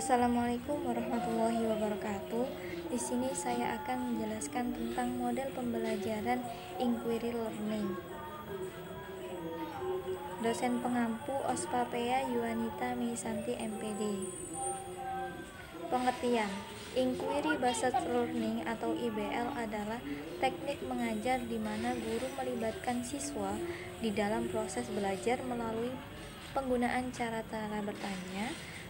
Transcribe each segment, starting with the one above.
Assalamualaikum warahmatullahi wabarakatuh. Di sini saya akan menjelaskan tentang model pembelajaran inquiry learning. Dosen pengampu Ospapea Yuanita Misanti MPD. Pengertian: Inquiry Based Learning atau IBL adalah teknik mengajar di mana guru melibatkan siswa di dalam proses belajar melalui penggunaan cara-cara bertanya,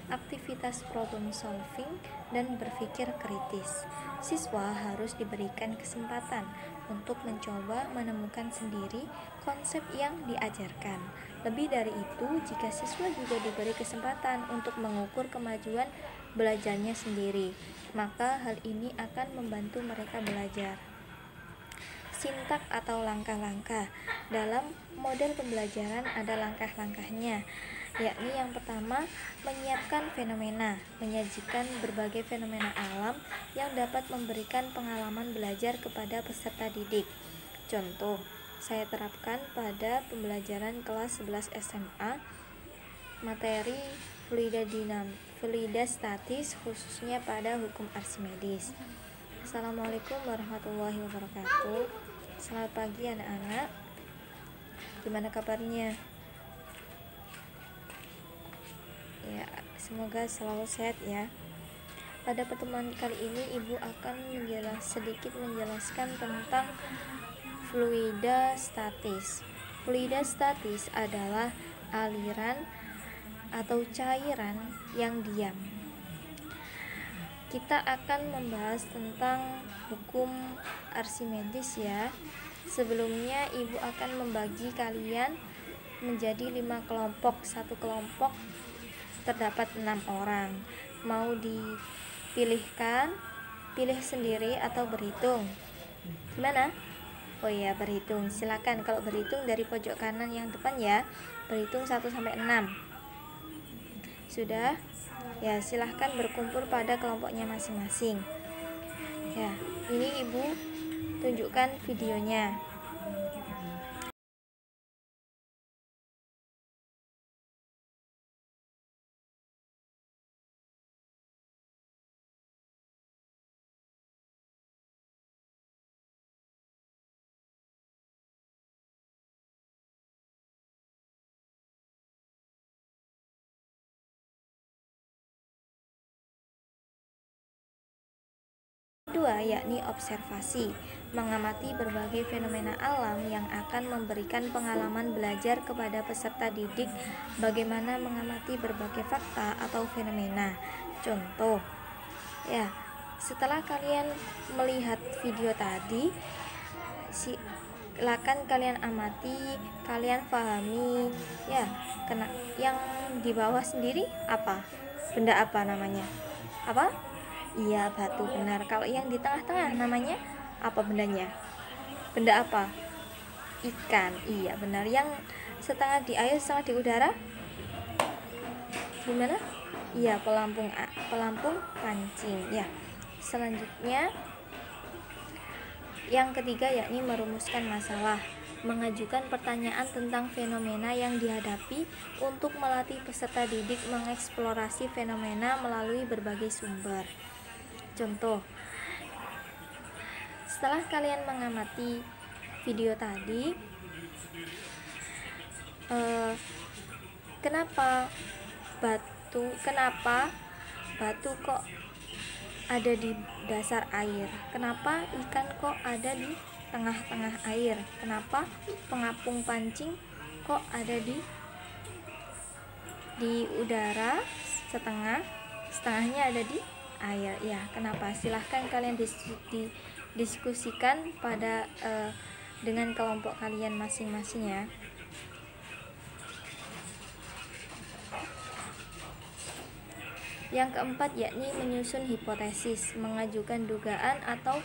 aktivitas problem solving, dan berpikir kritis. Siswa harus diberikan kesempatan untuk mencoba menemukan sendiri konsep yang diajarkan. Lebih dari itu, jika siswa juga diberi kesempatan untuk mengukur kemajuan belajarnya sendiri, maka hal ini akan membantu mereka belajar. Sintak atau langkah-langkah. Dalam model pembelajaran ada langkah-langkahnya, yakni yang pertama, menyiapkan fenomena, menyajikan berbagai fenomena alam yang dapat memberikan pengalaman belajar kepada peserta didik. Contoh, saya terapkan pada pembelajaran kelas 11 SMA, materi fluida statis, khususnya pada hukum Archimedes. Assalamualaikum warahmatullahi wabarakatuh. Selamat pagi anak-anak. Gimana kabarnya? Ya, semoga selalu sehat ya. Pada pertemuan kali ini Ibu akan sedikit menjelaskan tentang fluida statis. Fluida statis adalah aliran atau cairan yang diam. Kita akan membahas tentang hukum Archimedes ya. Sebelumnya Ibu akan membagi kalian menjadi 5 kelompok. Satu kelompok terdapat 6 orang. Mau dipilihkan, pilih sendiri atau berhitung? Gimana? Oh iya, berhitung. Silakan, kalau berhitung dari pojok kanan yang depan ya. Berhitung 1 sampai 6. Sudah? Ya, silahkan berkumpul pada kelompoknya masing-masing. Ya, ini Ibu tunjukkan videonya. Kedua, yakni observasi, mengamati berbagai fenomena alam yang akan memberikan pengalaman belajar kepada peserta didik bagaimana mengamati berbagai fakta atau fenomena. Contoh, ya, setelah kalian melihat video tadi, silakan kalian amati, kalian pahami, ya, yang di bawah sendiri apa? Benda apa namanya? Apa? Iya, batu, benar. Kalau yang di tengah-tengah namanya apa bendanya? Benda apa? Ikan. Iya, benar. Yang setengah di air, setengah di udara? Gimana? Iya, pelampung pancing. Ya. Selanjutnya yang ketiga yakni merumuskan masalah, mengajukan pertanyaan tentang fenomena yang dihadapi untuk melatih peserta didik mengeksplorasi fenomena melalui berbagai sumber. Contoh, setelah kalian mengamati video tadi, kenapa batu kok ada di dasar air? Kenapa ikan kok ada di tengah-tengah air? Kenapa pengapung pancing kok ada di udara, setengahnya ada di air? Ya, kenapa? Silahkan kalian diskusikan pada dengan kelompok kalian masing-masing ya. Yang keempat yakni menyusun hipotesis, mengajukan dugaan atau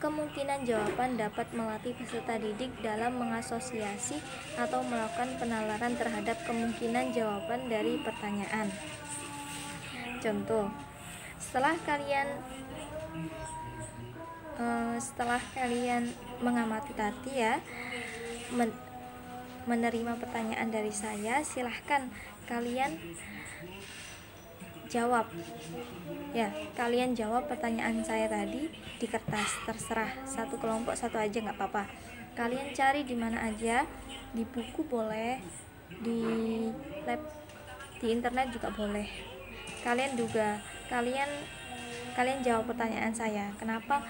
kemungkinan jawaban dapat melatih peserta didik dalam mengasosiasi atau melakukan penalaran terhadap kemungkinan jawaban dari pertanyaan. Contoh, setelah kalian mengamati tadi ya, menerima pertanyaan dari saya, silahkan kalian jawab. Ya, kalian jawab pertanyaan saya tadi di kertas, terserah satu kelompok satu aja nggak apa-apa. Kalian cari di mana aja, di buku boleh, di lab, di internet juga boleh. Kalian jawab pertanyaan saya. Kenapa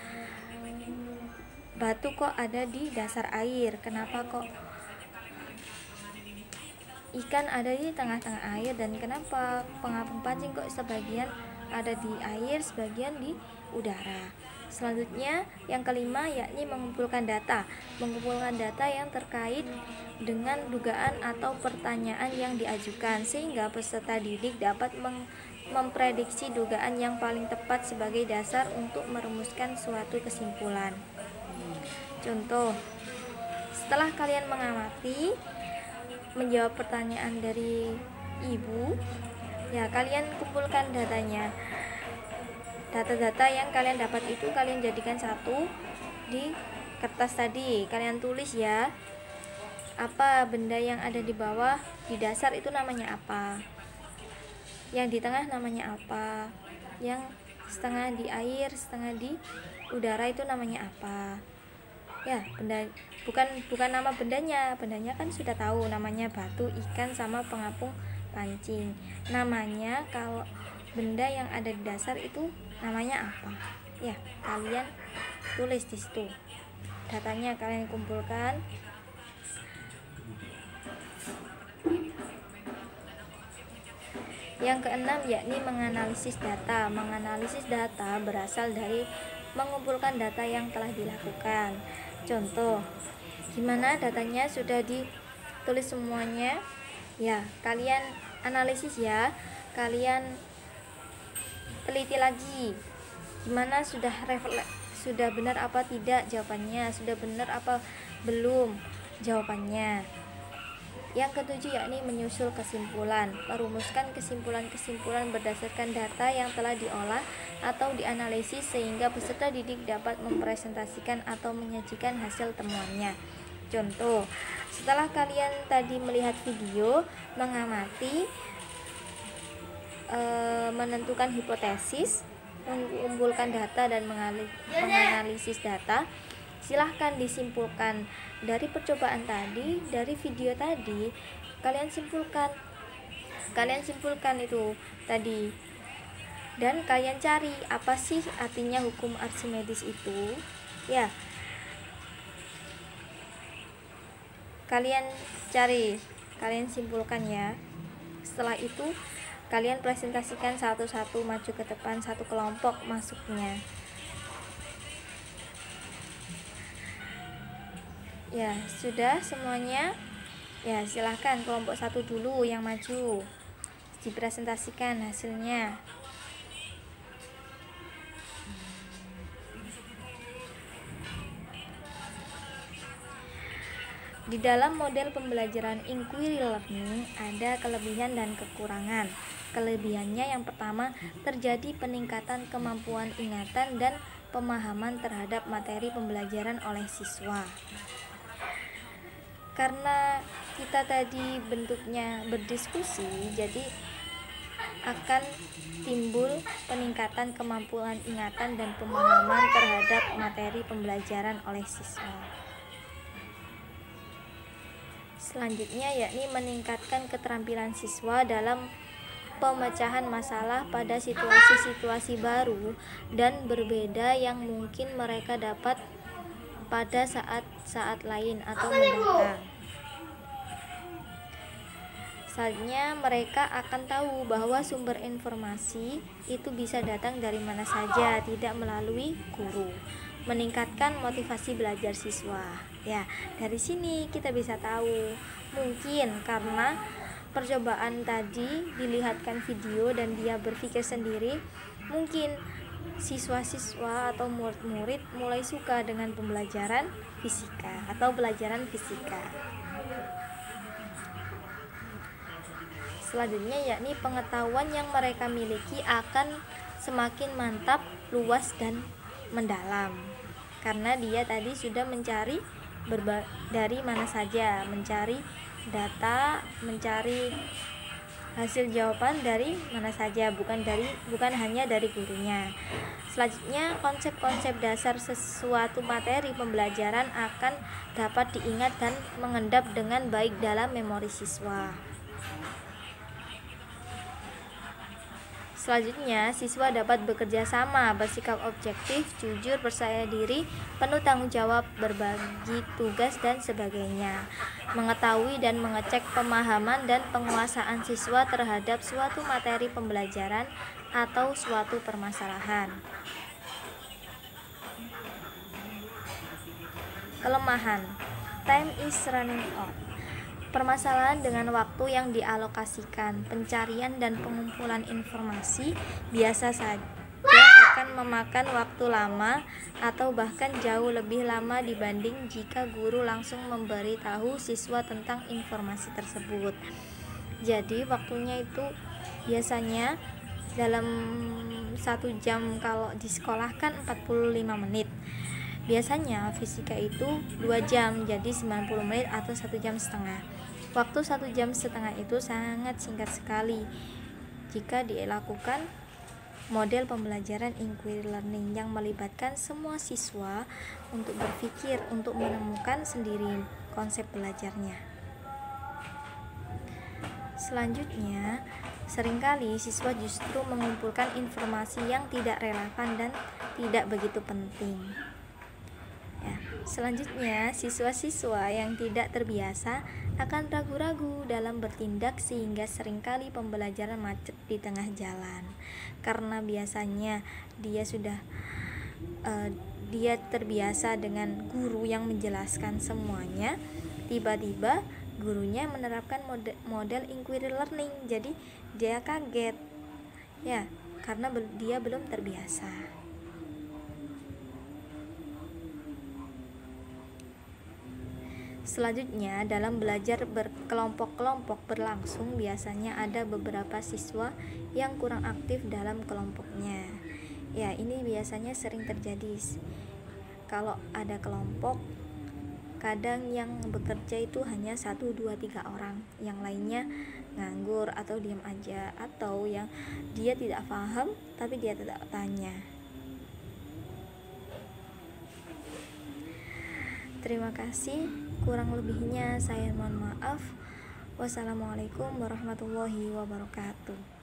batu kok ada di dasar air? Kenapa kok ikan ada di tengah-tengah air, dan kenapa pengapung pancing kok sebagian ada di air, sebagian di udara. Selanjutnya yang kelima yakni mengumpulkan data yang terkait dengan dugaan atau pertanyaan yang diajukan, sehingga peserta didik dapat memprediksi dugaan yang paling tepat sebagai dasar untuk merumuskan suatu kesimpulan. Contoh, setelah kalian mengamati, menjawab pertanyaan dari ibu, ya kalian kumpulkan datanya. Data-data yang kalian dapat itu kalian jadikan satu di kertas tadi. Kalian tulis ya, apa benda yang ada di bawah, di dasar itu namanya apa, yang di tengah namanya apa, yang setengah di air, setengah di udara itu namanya apa. Ya, benda bukan nama bendanya kan sudah tahu, namanya batu, ikan, sama pengapung pancing. Namanya kalau benda yang ada di dasar itu namanya apa? Ya, kalian tulis di situ. Datanya kalian kumpulkan. Yang keenam yakni menganalisis data. Menganalisis data berasal dari mengumpulkan data yang telah dilakukan. Contoh, gimana datanya sudah ditulis semuanya? Ya, kalian analisis ya. Kalian teliti lagi. Gimana sudah benar apa tidak jawabannya? Sudah benar apa belum jawabannya? Yang ketujuh yakni menyusul kesimpulan. Merumuskan kesimpulan-kesimpulan berdasarkan data yang telah diolah atau dianalisis, sehingga peserta didik dapat mempresentasikan atau menyajikan hasil temuannya. Contoh, setelah kalian tadi melihat video, mengamati, menentukan hipotesis, mengumpulkan data dan menganalisis data, silahkan disimpulkan dari percobaan tadi, dari video tadi. Kalian simpulkan itu tadi, dan kalian cari apa sih artinya hukum Archimedes itu. Ya, kalian cari, kalian simpulkan ya. Setelah itu kalian presentasikan satu-satu, maju ke depan, satu kelompok masuknya. Ya, sudah semuanya. Ya, silahkan kelompok satu dulu yang maju, dipresentasikan hasilnya. Di dalam model pembelajaran inquiry learning ada kelebihan dan kekurangan. Kelebihannya yang pertama, terjadi peningkatan kemampuan ingatan dan pemahaman terhadap materi pembelajaran oleh siswa. Karena kita tadi bentuknya berdiskusi, jadi akan timbul peningkatan kemampuan ingatan dan pemahaman terhadap materi pembelajaran oleh siswa. Selanjutnya yakni meningkatkan keterampilan siswa dalam pemecahan masalah pada situasi-situasi baru dan berbeda yang mungkin mereka dapat pada saat-saat lain atau mendatang. Selanjutnya mereka akan tahu bahwa sumber informasi itu bisa datang dari mana saja, tidak melalui guru. Meningkatkan motivasi belajar siswa. Ya, dari sini kita bisa tahu, mungkin karena percobaan tadi dilihatkan video dan dia berpikir sendiri, mungkin siswa-siswa atau murid-murid mulai suka dengan pembelajaran fisika atau pelajaran fisika. Selanjutnya yakni pengetahuan yang mereka miliki akan semakin mantap, luas, dan mendalam, karena dia tadi sudah mencari dari mana saja, mencari data, mencari hasil jawaban dari mana saja, bukan hanya dari gurunya. Selanjutnya, konsep-konsep dasar sesuatu materi pembelajaran akan dapat diingat dan mengendap dengan baik dalam memori siswa. Selanjutnya, siswa dapat bekerja sama, bersikap objektif, jujur, percaya diri, penuh tanggung jawab, berbagi tugas, dan sebagainya. Mengetahui dan mengecek pemahaman dan penguasaan siswa terhadap suatu materi pembelajaran atau suatu permasalahan. Kelemahan, time is running out. Permasalahan dengan waktu yang dialokasikan, pencarian dan pengumpulan informasi biasa saja akan memakan waktu lama atau bahkan jauh lebih lama dibanding jika guru langsung memberitahu siswa tentang informasi tersebut. Jadi waktunya itu biasanya dalam 1 jam, kalau di sekolah kan 45 menit. Biasanya fisika itu 2 jam, jadi 90 menit atau 1 jam setengah. Waktu 1 jam setengah itu sangat singkat sekali jika dilakukan model pembelajaran inquiry learning yang melibatkan semua siswa untuk berpikir, untuk menemukan sendiri konsep belajarnya. Selanjutnya, seringkali siswa justru mengumpulkan informasi yang tidak relevan dan tidak begitu penting. Selanjutnya, siswa-siswa yang tidak terbiasa akan ragu-ragu dalam bertindak sehingga seringkali pembelajaran macet di tengah jalan. Karena biasanya dia terbiasa dengan guru yang menjelaskan semuanya, tiba-tiba gurunya menerapkan model inquiry learning. Jadi dia kaget. Ya, karena dia belum terbiasa. Selanjutnya, dalam belajar berkelompok-kelompok berlangsung, biasanya ada beberapa siswa yang kurang aktif dalam kelompoknya. Ya, ini biasanya sering terjadi. Kalau ada kelompok, kadang yang bekerja itu hanya 1, 2, 3 orang, yang lainnya nganggur atau diam aja, atau yang dia tidak paham tapi dia tidak tanya. Terima kasih, kurang lebihnya saya mohon maaf. Wassalamualaikum warahmatullahi wabarakatuh.